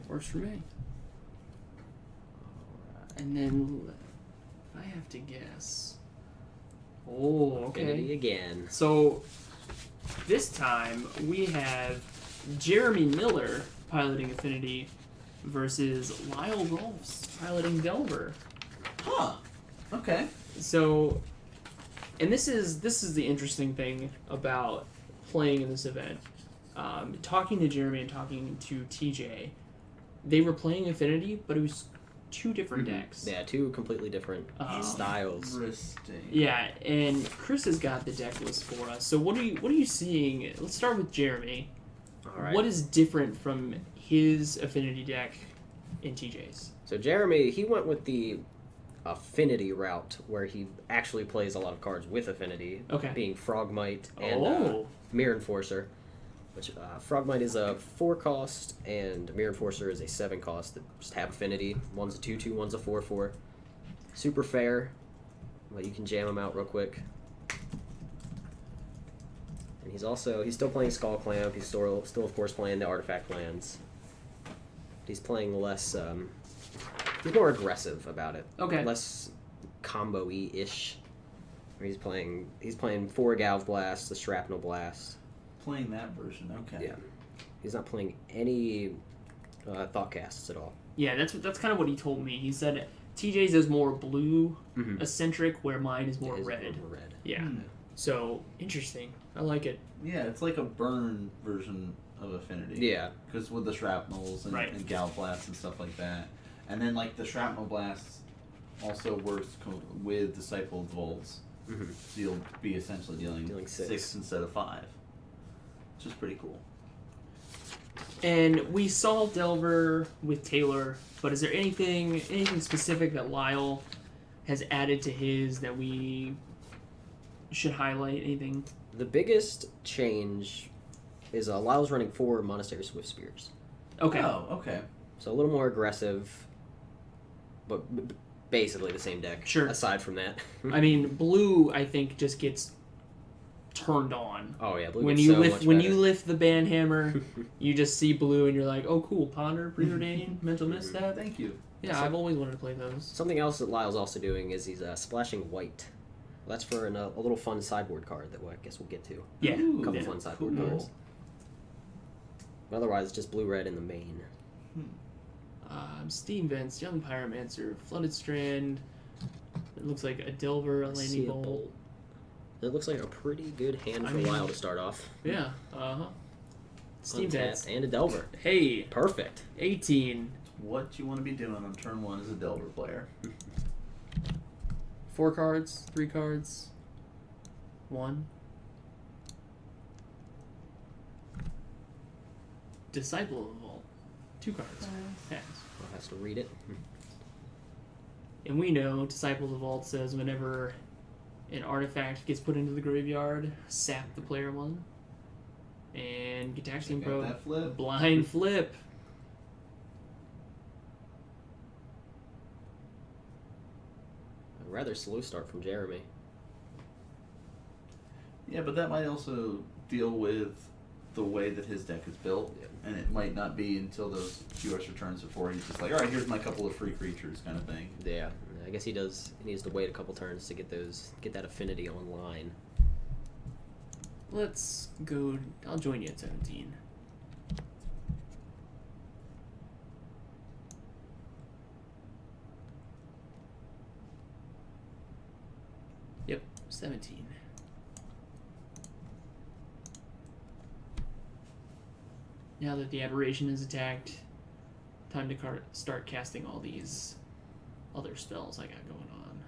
Works for me. And then, if I have to guess... Oh, okay. Affinity again. So, this time, we have Jeremy Miller piloting Affinity versus Lyle Rolfs piloting Delver. Huh. Okay. So, and this is the interesting thing about playing in this event. Talking to Jeremy and talking to TJ, they were playing Affinity, but it was two different decks. Yeah, two completely different styles. Interesting. Yeah, and Chris has got the deck list for us. So what are you seeing? Let's start with Jeremy. All right. What is different from his Affinity deck in TJ's? So Jeremy, he went with the Affinity route, where he actually plays a lot of cards with Affinity, Okay. being Frogmite and Mirror Enforcer. Which Frogmite is a 4-cost, and Mirror Enforcer is a 7-cost that just have Affinity. One's a 2/2, one's a 4/4. Super fair, but you can jam them out real quick. And he's still playing Skull Clamp. He's still of course playing the Artifact lands. But he's playing less. He's more aggressive about it. Okay. Less combo-y ish. He's playing 4 Galv Blast, the Shrapnel Blast. Playing that version, okay. Yeah, he's not playing any thought casts at all. Yeah, that's kind of what he told me. He said TJ's is more blue eccentric, where mine is more red. More red. Yeah. So interesting. I like it. Yeah, it's like a burn version of Affinity. Yeah, because with the shrapnels and, and gal blasts and stuff like that, and then like the shrapnel blasts also works with Disciple of the Volts. So you'll be essentially dealing 6 instead of 5. Which is pretty cool. And we saw Delver with Taylor, but is there anything specific that Lyle has added to his that we should highlight? Anything? the biggest change is Lyle's running 4 Monastery Swift Spears. Okay. Oh, okay. So a little more aggressive, but basically the same deck. Sure. Aside from that. I mean, blue, I think, just gets turned on. Oh yeah, blue when gets you so lift much when better. you lift the band hammer, you just see blue and you're like, oh cool, Ponder, Preordain, Mental Misstep. Thank you. Yeah, I've always wanted to play those. Something else that Lyle's also doing is he's splashing white. Well, that's for a little fun sideboard card that I guess we'll get to. Yeah. Ooh, A couple fun sideboard cards. But otherwise, it's just blue red in the main. Steam Vents, Young Pyromancer, Flooded Strand. It looks like a Delver, a Landing Bolt. It looks like a pretty good hand for Lyle to start off. Yeah, Steam Vents. And a Delver. Hey. Perfect. 18. What you want to be doing on turn 1 as a Delver player. 4 cards, 3 cards, 1. Disciple of the Vault, 2 cards. Pass. Has to read it. And we know Disciple of the Vault says whenever an artifact gets put into the graveyard, sap the player 1. And Gitaxian Probe, blind flip. A rather slow start from Jeremy. Yeah, but that might also deal with the way that his deck is built, and it might not be until those few extra turns before he's just like, all right, here's my couple of free creatures kind of thing. Yeah, I guess he needs to wait a couple turns to get that affinity online. Let's go. I'll join you at 17. Yep, 17. Now that the aberration is attacked, time to start casting all these other spells I got going on.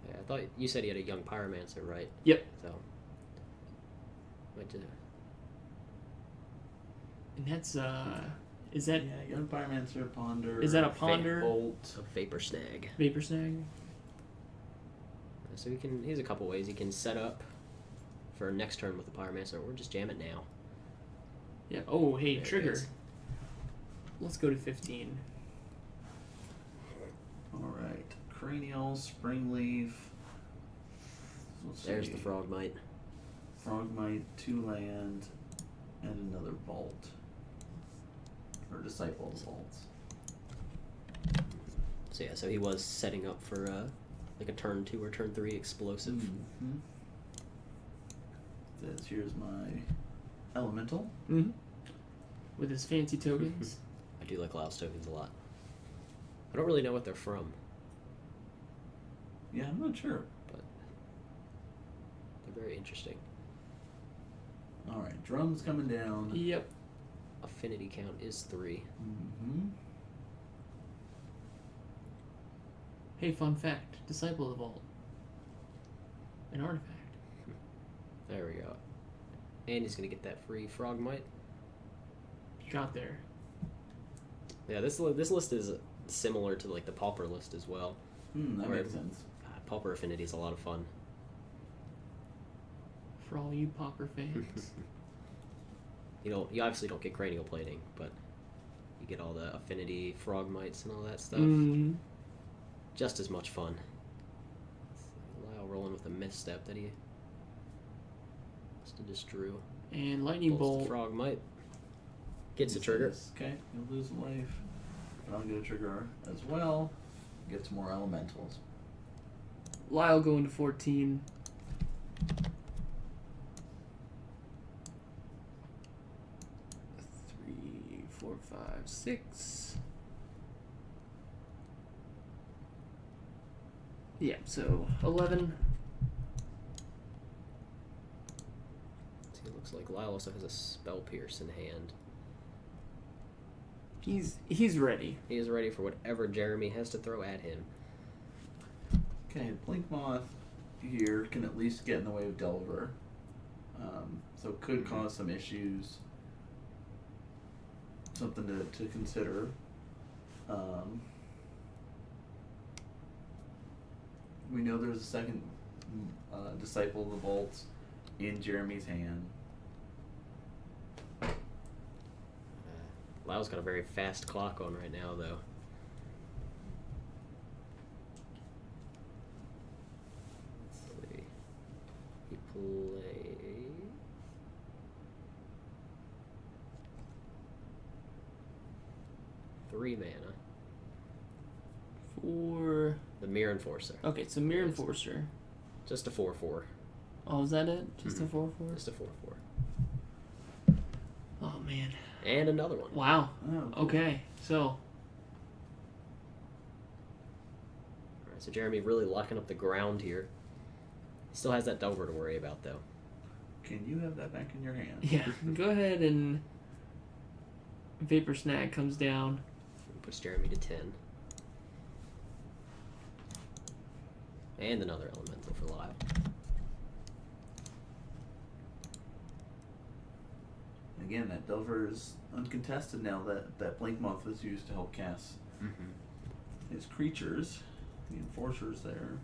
Yeah, I thought you said he had a young pyromancer, right? Yep. So, and that's is that young pyromancer, ponder? Is that a ponder? Bolt, a vapor snag. Vapor snag. So he's a couple ways he can set up for next turn with the pyromancer, or just jam it now. Yeah. Oh, hey, there trigger. Let's go to 15. Alright. Cranial, Springleaf. There's the Frogmite. Frogmite, 2 land, and another Bolt. Disciple of the Vaults. So yeah, so he was setting up for like a turn 2 or turn 3 explosive. Mm-hmm. Says here's my elemental. Mm-hmm. With his fancy tokens. I do like Lyle's tokens a lot. I don't really know what they're from. Yeah, I'm not sure. But they're very interesting. Alright, drums coming down. Yep. Affinity count is 3. Mm-hmm. Hey, fun fact. Disciple of the Vault. An artifact. There we go. And he's going to get that free Frogmite. Got there. Yeah, this list is similar to like the Pauper list as well. That makes sense. Pauper Affinity is a lot of fun. For all you Pauper fans. You obviously don't get cranial plating, but you get all the Affinity Frogmites and all that stuff. Mm-hmm. Just as much fun. Lyle rolling with a misstep that he must have just drew. And Lightning Pulls the Bolt. Frogmite. Gets a trigger. Okay, you'll lose a life. But I'll get a trigger as well. Gets more elementals. Lyle going to 14. Three, 4, 5, 6. Yeah, so 11. See, it looks like Lyle also has a Spell Pierce in hand. He's ready. He is ready for whatever Jeremy has to throw at him. Okay, Blink Moth here can at least get in the way of Delver. So it could cause some issues. Something to consider. We know there's a second Disciple of the Vault in Jeremy's hand. Lyle's got a very fast clock on right now, though. Let's see. He play 3 mana. For The Mirror Enforcer. okay, so Mirror Enforcer. Just a 4/4. Oh, is that it? Just a 4/4? Just a 4/4. Oh man. And another one. Wow. Oh, cool. Okay, so Alright, so Jeremy really locking up the ground here. Still has that Delver to worry about, though. Can you have that back in your hand? yeah, go ahead and Vapor Snag comes down. Puts Jeremy to 10. And another elemental for Lyle. Again, that Delver is uncontested now that Blink Moth is used to help cast his creatures. The Enforcer's there.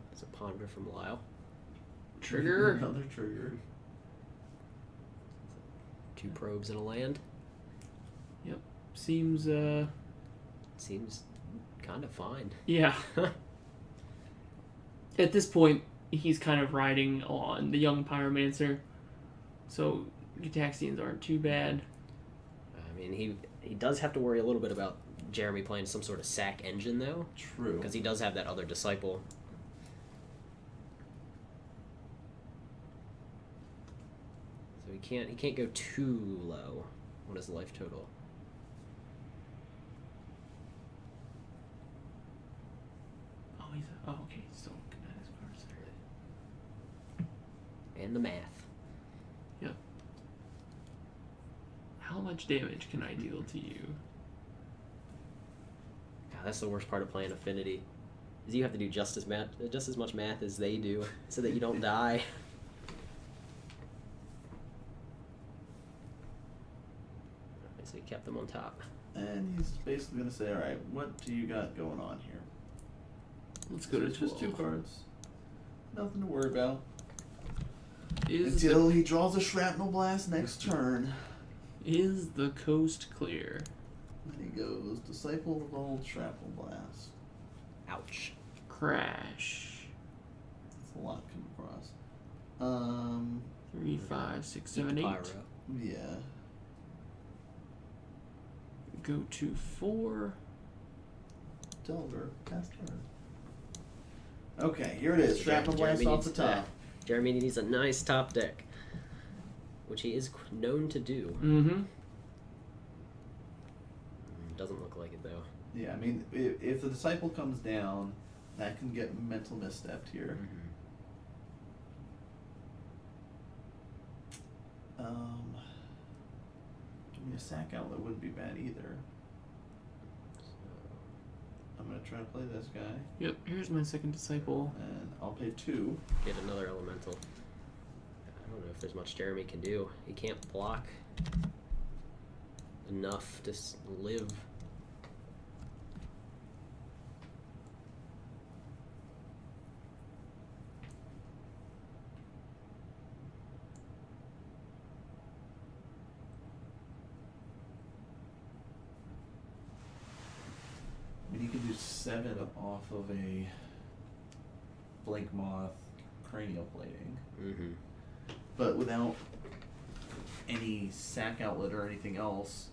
That's a Ponder from Lyle. Trigger. Another trigger. 2 probes in a land. Yep. Seems Seems kind of fine. yeah. At this point, he's kind of riding on the young Pyromancer. So Gitaxians aren't too bad. I mean, he does have to worry a little bit about Jeremy playing some sort of sack engine, though. True. Because he does have that other Disciple. So he can't go too low on his life total. Oh, okay. He's still looking at his cards there. And the math. Yep. How much damage can I deal to you? God, that's the worst part of playing Affinity. Is you have to do just as much math as they do, so that you don't die. So he kept them on top. And he's basically going to say, alright, what do you got going on here? Let's go to it's just 2 12. cards. Nothing to worry about. Until he draws a Shrapnel Blast next turn. Is the coast clear? Then he goes Disciple of the Vault, Shrapnel Blast. Ouch. Crash. That's a lot come across. 3, 5, 6, Eat 7, the 8. pyro. Yeah. Go to 4. Delver, pass turn. Okay, here it is. Shrapnel Blast Jeremy off the needs top. Jeremy needs a nice top deck, which he is known to do. Mm-hmm. Doesn't look like it though. Yeah, I mean, if the Disciple comes down, that can get mental misstepped here. Give me a sack outlet wouldn't be bad either. I'm gonna try to play this guy. Yep, here's my second Disciple. And I'll pay 2. Get another elemental. I don't know if there's much Jeremy can do. He can't block enough to live. I mean, you can do 7 off of a Blink Moth cranial plating. But without any sack outlet or anything else,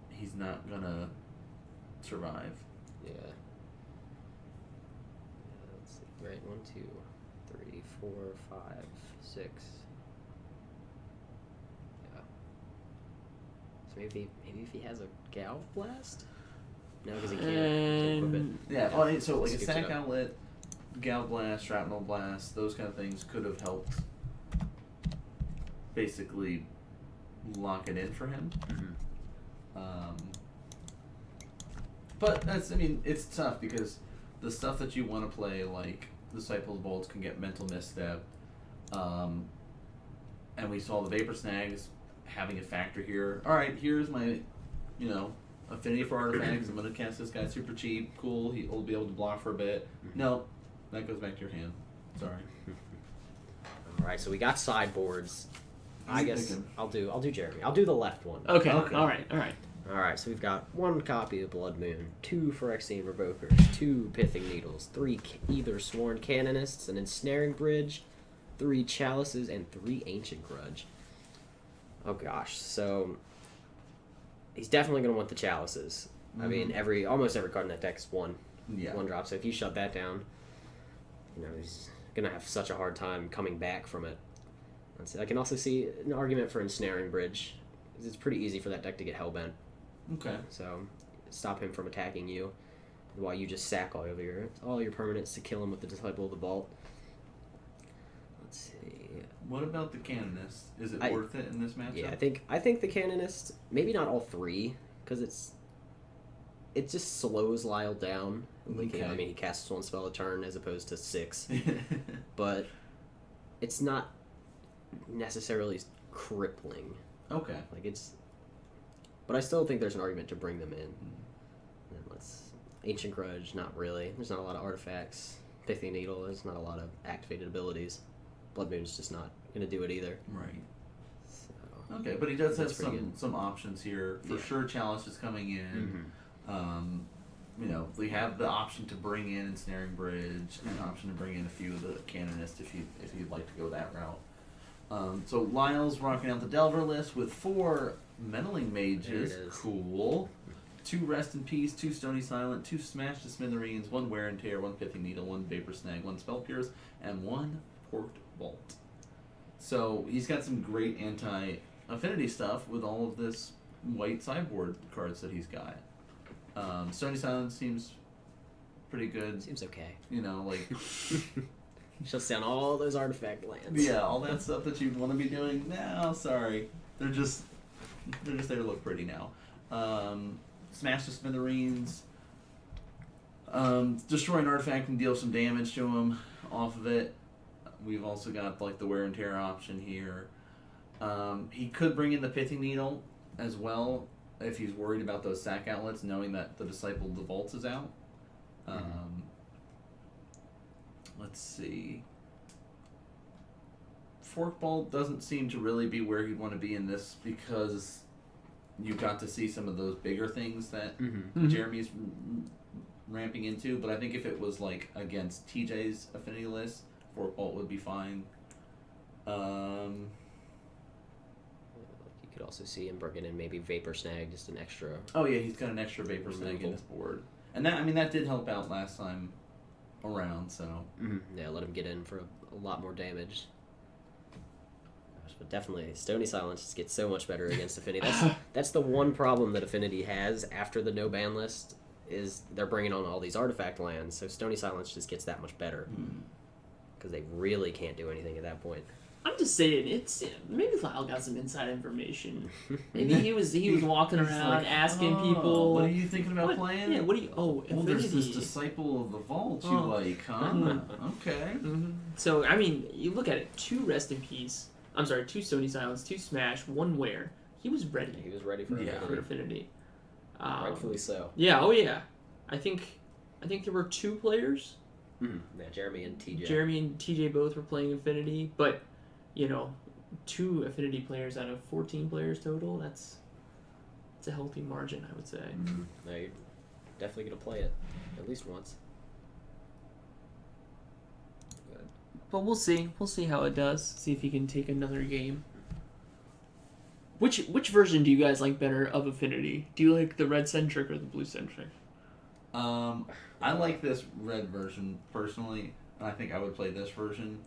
he's not gonna survive. Yeah. Let's see. Right, 1, 2, 3, 4, 5, 6. Yeah. So maybe if he has a Gal Blast? No, because he can't equip it. Yeah, so like a Scoops it sack up. outlet, Gal Blast, Shrapnel Blast, those kind of things could have helped basically lock it in for him. But it's tough because the stuff that you want to play, like Disciple's Bolts, can get mental misstep. And we saw the Vapor Snags having a factor here. Alright, here's my, Affinity for Artifacts. I'm going to cast this guy super cheap. Cool, he'll be able to block for a bit. No, that goes back to your hand. Sorry. Alright, so we got sideboards. I guess thinking? I'll do Jeremy. I'll do the left one. Okay. Okay. Alright. Alright, so we've got 1 copy of Blood Moon, 2 Phyrexian Revokers, 2 Pithing Needles, 3 Either Sworn Canonists, an Ensnaring Bridge, 3 Chalices, and 3 Ancient Grudge. Oh gosh, so he's definitely going to want the Chalices. I mean, almost every card in that deck is one drop, so if you shut that down, he's going to have such a hard time coming back from it. I can also see an argument for Ensnaring Bridge. It's pretty easy for that deck to get Hellbent. Okay. So stop him from attacking you while you just sack all your permanents to kill him with the Disciple of the Vault. Let's see. What about the Canonist? Is it worth it in this matchup? Yeah, I think the Canonist, maybe not all 3, because it just slows Lyle down. Okay. I mean, he casts 1 spell a turn as opposed to 6, but it's not necessarily crippling. Okay. But I still think there's an argument to bring them in. And Ancient Grudge, not really. There's not a lot of artifacts. Pithing Needle, there's not a lot of activated abilities. Blood Moon's just not going to do it either. Right. So, okay, but he does have That's pretty good. some options here. For sure, Chalice is coming in. We have the option to bring in Ensnaring Bridge, and an option to bring in a few of the Canonists if you'd like to go that route. So Lyle's rocking out the Delver list with 4 Meddling Mages. There it is. Cool. 2 Rest in Peace, 2 Stony Silent, 2 Smash to Smithereens, 1 Wear and Tear, 1 Pithing Needle, 1 Vapor Snag, 1 Spell Pierce, and 1 Port Bolt. So he's got some great anti-affinity stuff with all of this white sideboard cards that he's got. Stony Silent seems pretty good. Seems okay. Shuts down all those artifact lands. Yeah, all that stuff that you'd want to be doing. No, sorry. They're just there to look pretty now. Smash to Smithereens. Destroy an artifact and deal some damage to him off of it. We've also got the Wear and Tear option here. He could bring in the Pithing Needle as well if he's worried about those sack outlets, knowing that the Disciple of the Vault is out. Let's see. Forkball doesn't seem to really be where he'd want to be in this because you got to see some of those bigger things that Jeremy's ramping into. But I think if it was against TJ's affinity list, Forkball would be fine. You could also see him bringing in maybe Vapor Snag, just an extra. Oh yeah, he's got an extra Vapor Snag in his board, and that did help out last time around. So yeah, let him get in for a lot more damage. Gosh, but definitely, Stony Silence just gets so much better against Affinity. That's the one problem that Affinity has after the no ban list is they're bringing on all these artifact lands, so Stony Silence just gets that much better because they really can't do anything at that point. I'm just saying, maybe Lyle got some inside information. Maybe he was walking around like, asking people. What are you thinking about playing? Yeah, what do you? Oh, there's this Disciple of the Vault you like, huh? Okay. So I mean, you look at it: 2 Rest in Peace. I'm sorry, 2 Stony Silence, 2 Smash, 1 Wear. He was ready. He was ready for Affinity. Rightfully so. Yeah. Oh yeah. I think there were 2 players. Yeah, Jeremy and TJ. Jeremy and TJ both were playing Affinity, but 2 Affinity players out of 14 players total. That's a healthy margin, I would say. No, you're definitely gonna play it at least once. But we'll see. We'll see how it does. See if he can take another game. Which version do you guys like better of Affinity? Do you like the red centric or the blue centric? I like this red version personally, and I think I would play this version.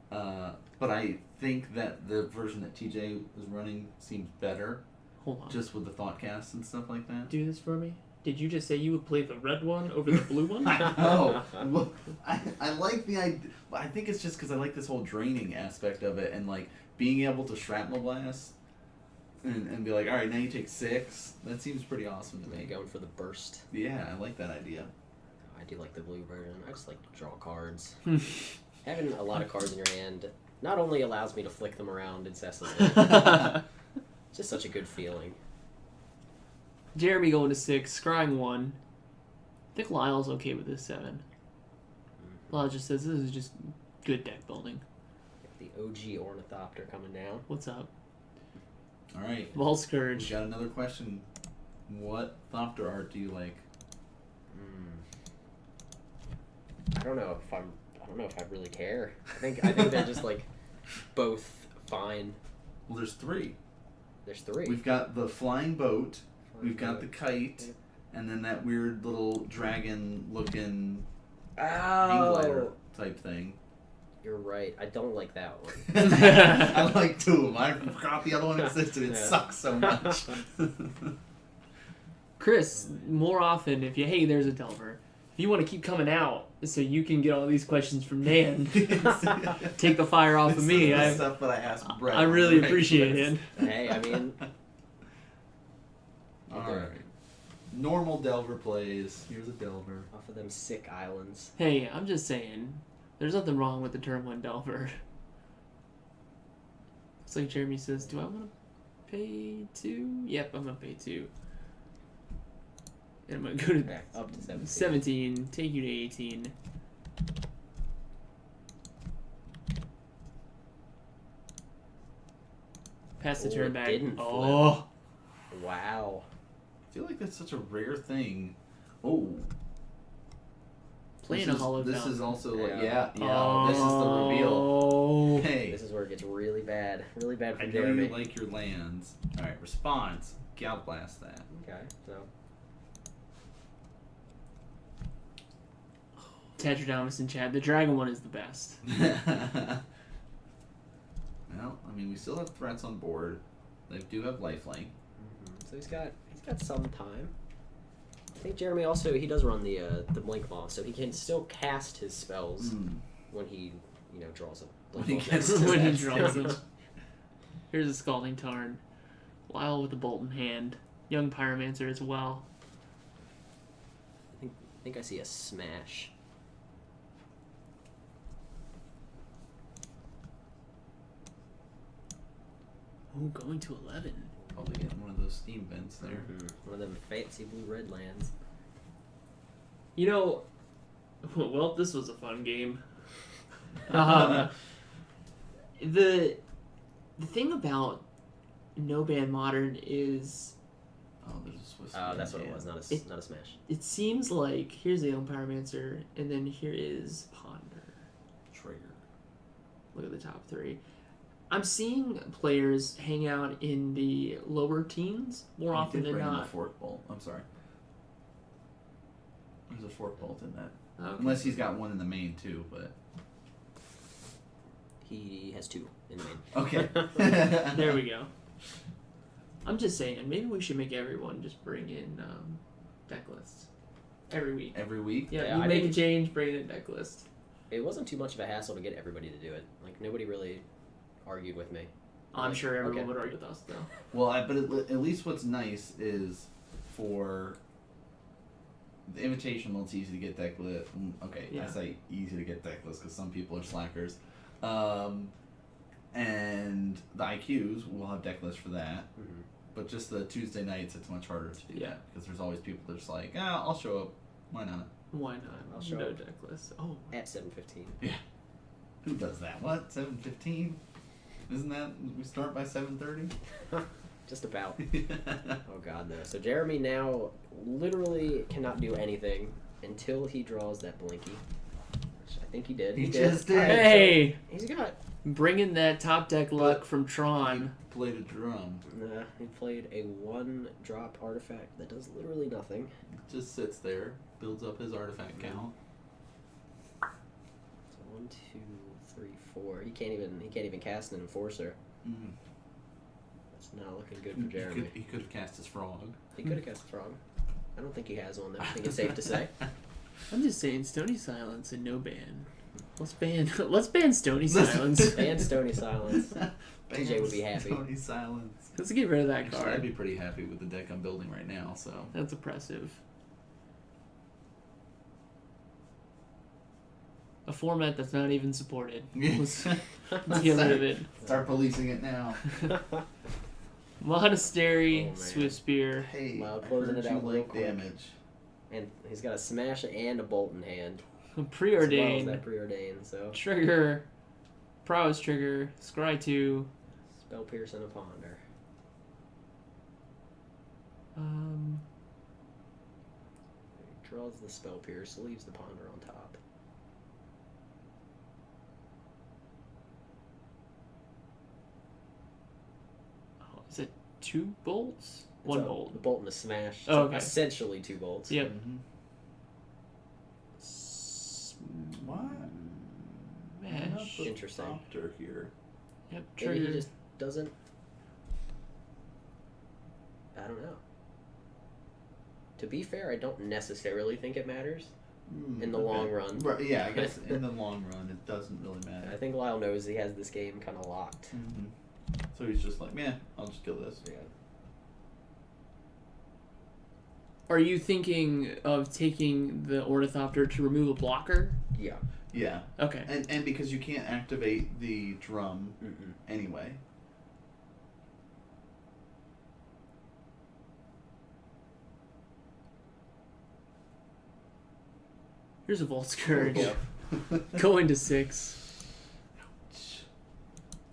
But I think that the version that TJ was running seems better. Hold on. Just with the Thoughtcast and stuff like that. Do this for me. Did you just say you would play the red one over the blue one? No. Well, I like the idea. I think it's just because I like this whole draining aspect of it and like being able to shrapnel blast and be like, all right, now you take 6. That seems pretty awesome to me. Going for the burst. Yeah, I like that idea. I do like the blue version. I just like to draw cards. Having a lot of cards in your hand not only allows me to flick them around incessantly, it's just such a good feeling. Jeremy going to 6, scrying 1. I think Lyle's okay with this 7. Lyle just says this is just good deck building. The OG Ornithopter coming down. What's up? All right. Ball Scourge. We got another question. What Thopter art do you like? I don't know if I really care. I think they're just like both fine. Well, there's 3. There's 3. We've got the flying boat. We've got the kite, and then that weird little dragon-looking hang glider type thing. You're right. I don't like that one. I like 2 of them. I forgot the other one existed. It sucks so much. Chris, more often, hey, there's a Delver. If you want to keep coming out so you can get all these questions from Dan, take the fire off of me. This is the stuff that I ask Brett. I really appreciate it. Hey, I mean... Alright. Normal Delver plays. Here's a Delver. Off of them sick islands. Hey, I'm just saying, there's nothing wrong with the turn 1 Delver. It's like Jeremy says, do I want to pay 2? Yep, I'm going to pay 2. And I'm going to go to up to 17. 17, take you to 18. Pass the turn back. Oh! Wow. I feel like that's such a rare thing. Oh. Playing a hollow This fountain. is also like, Oh. this is the reveal. Hey. This is where it gets really bad. Really bad for I know Jeremy. you like your lands. Alright, response. Gal blast that. Okay, so... Tetradamus in chat. The dragon one is the best. Well, I mean, we still have threats on board. They do have lifelink. So he's got some time. I think Jeremy also he does run the Blink Maw, so he can still cast his spells when he draws a When he Blink Maw. gets When he draws them. Here's a Scalding Tarn. Lyle with the bolt in hand. Young Pyromancer as well. I think I see a smash. Ooh, going to 11. Probably getting one of those steam vents there. One of them fancy blue-red lands. Well, this was a fun game. The thing about No Ban Modern is... Oh, there's a Swiss. That's what it was, not a smash. It seems like here's the Young Pyromancer, and then here is Ponder. Trigger. Look at the top 3. I'm seeing players hang out in the lower teens more often than not. A fork bolt. I'm sorry. There's a fork bolt in that. Okay. Unless he's got one in the main too, but He has 2 in the main. okay. There we go. I'm just saying, maybe we should make everyone just bring in deck lists every week. Every week. Yeah, you make a change, bring in a deck list. It wasn't too much of a hassle to get everybody to do it. Like nobody really argued with me. I'm sure everyone would argue with us though. Well, but at least what's nice is for the Invitational, it's easy to get deck list. Okay, Yeah. I say easy to get deck list because some people are slackers. And the IQs will have deck lists for that. Mm-hmm. But just the Tuesday nights, it's much harder to do Yeah. that because there's always people that are just like, I'll show up. Why not? Why not? I'll show no up. deck list. Oh. At 7:15. Yeah. Who does that? What? 7:15? Isn't that we start by 7:30? Just about. Oh god, no. So Jeremy now literally cannot do anything until he draws that Blinky. Which I think he did. He just did. Hey! He's got... Bringing that top deck luck from Tron. He played a drum. he played a 1-drop artifact that does literally nothing. Just sits there, builds up his artifact count. So 1, 2, 3, 4. He can't even cast an Enforcer. Mm-hmm. That's not looking good for Jeremy. He could have cast his frog. He could have cast a frog. I don't think he has one though. I think it's safe to say. I'm just saying Stony Silence and no ban. Let's ban Stony Silence. Ban Stony Silence. TJ would be happy. Stony Silence. Let's get rid of that Actually, card. I'd be pretty happy with the deck I'm building right now. So That's oppressive. A format that's not even supported. Let's get rid of it. Start policing it now. Monastery, Oh, man. Swift Spear. Hey, Wow, I closing heard it you out real like quick. damage. And he's got a smash and a bolt in hand. Preordained. As well as that preordained, so. Trigger. Prowess Trigger. Scry 2. Spell Pierce and a Ponder. He draws the Spell Pierce, leaves the Ponder on top. Oh, is it 2 bolts? It's 1 a bolt. bolt and a smash. Oh, So okay. essentially 2 bolts. Yep. What? Smash. Interesting. Doctor here. Yep. Maybe Trigger. he just doesn't. I don't know. To be fair, I don't necessarily think it matters in the long run. Right, yeah, I guess in the long run, it doesn't really I matter. think Lyle knows he has this game kind of locked. Mm-hmm. So he's just like, man, I'll just kill this. Yeah. Are you thinking of taking the Ornithopter to remove a blocker? Yeah. Yeah, Okay. and because you can't activate the drum Mm-mm. anyway. Here's a Vault Scourge. Yep. Going to 6.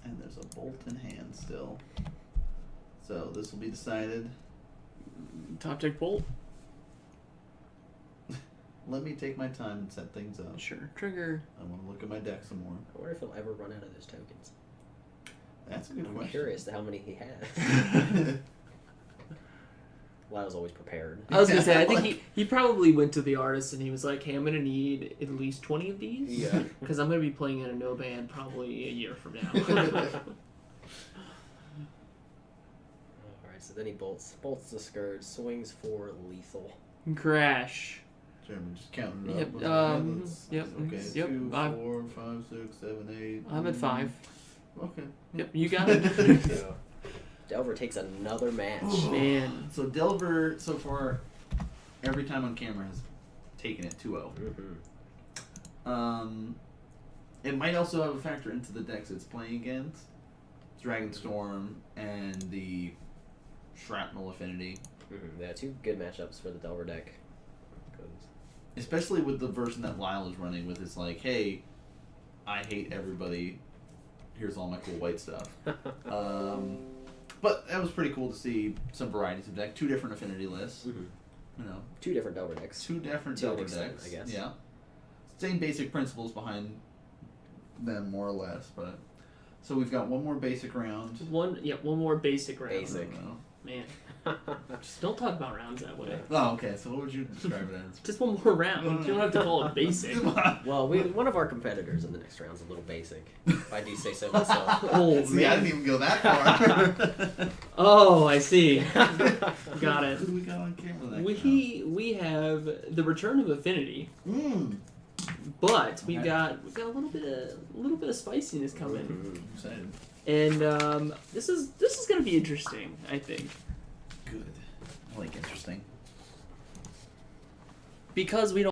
And there's a bolt in hand still. So this will be decided. Top deck bolt? Let me take my time and set things up. Sure. Trigger. I want to look at my deck some more. I wonder if he'll ever run out of those tokens. That's a good I'm question. curious to how many he has. Lyle's always prepared. I was gonna say, I think he probably went to the artist and he was like, hey, I'm gonna need at least 20 of these. Yeah. Because I'm gonna be playing in a no ban probably a year from now. Alright, so then he bolts the Scourge, swings for lethal. Crash. Jeremy, just counting it Yep, up. yep, Okay, yep, 2, I'm- 4, 5, 6, 7, 8. I'm at 5. Okay. Yep, you got it. So, Delver takes another match. Man. So Delver, so far, every time on camera has taken it 2-0. Mm-hmm. It might also have a factor into the decks it's playing against. Dragonstorm and the Shrapnel Affinity. Mm-hmm. Yeah, 2 good matchups for the Delver deck. 'Cause Especially with the version that Lyle is running with. It's like, hey, I hate everybody. Here's all my cool white stuff. But that was pretty cool to see some varieties of deck. 2 different affinity lists. Mhm. You know, 2 different Delver decks. 2 different To an Delver extent, decks. I guess. Yeah. Same basic principles behind them, more or less. But So we've got one more basic round. One more basic round. Basic. Man. Just don't talk about rounds that way. Oh, okay. So what would you describe it as? Just one more round. You don't have to call it basic. Well, one of our competitors in the next round's a little basic. If I do say so myself. Oh, See, I didn't even go that far. Oh, I see. Got it. Who do we got on camera? We have the return of Affinity. But we got a little bit of spiciness coming. I'm excited. And this is gonna be interesting, I think. Good. I like interesting. Because we don't